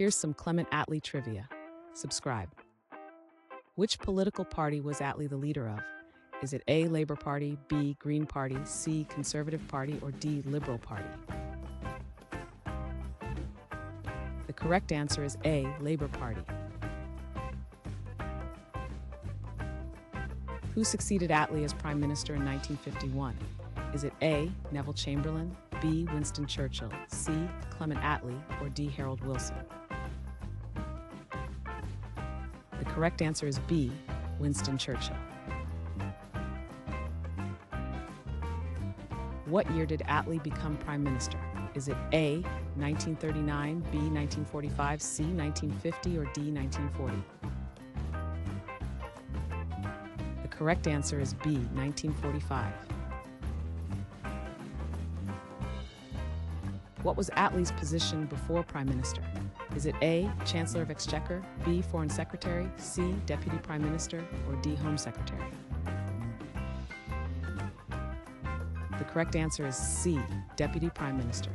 Here's some Clement Attlee trivia. Subscribe. Which political party was Attlee the leader of? Is it A, Labour Party, B, Green Party, C, Conservative Party, or D, Liberal Party? The correct answer is A, Labour Party. Who succeeded Attlee as Prime Minister in 1951? Is it A, Neville Chamberlain, B, Winston Churchill, C, Clement Attlee, or D, Harold Wilson? The correct answer is B, Winston Churchill. What year did Attlee become Prime Minister? Is it A, 1939, B, 1945, C, 1950, or D, 1940? The correct answer is B, 1945. What was Attlee's position before Prime Minister? Is it A, Chancellor of Exchequer, B, Foreign Secretary, C, Deputy Prime Minister, or D, Home Secretary? The correct answer is C, Deputy Prime Minister.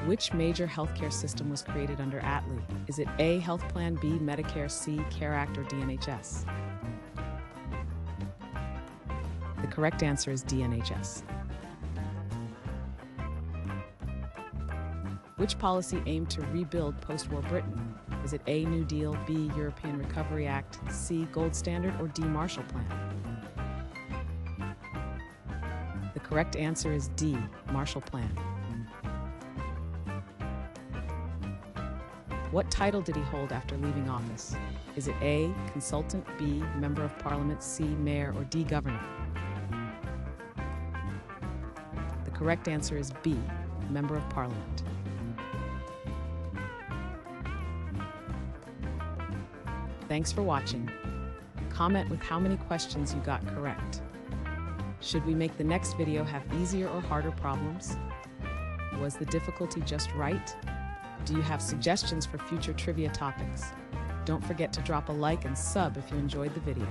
Which major healthcare system was created under Attlee? Is it A, Health Plan, B, Medicare, C, CARE Act, or D, NHS? The correct answer is D, NHS. Which policy aimed to rebuild post-war Britain? Is it A, New Deal, B, European Recovery Act, C, Gold Standard, or D, Marshall Plan? The correct answer is D, Marshall Plan. What title did he hold after leaving office? Is it A, Consultant, B, Member of Parliament, C, Mayor, or D, Governor? The correct answer is B, Member of Parliament. Thanks for watching. Comment with how many questions you got correct. Should we make the next video have easier or harder problems? Was the difficulty just right? Do you have suggestions for future trivia topics? Don't forget to drop a like and sub if you enjoyed the video.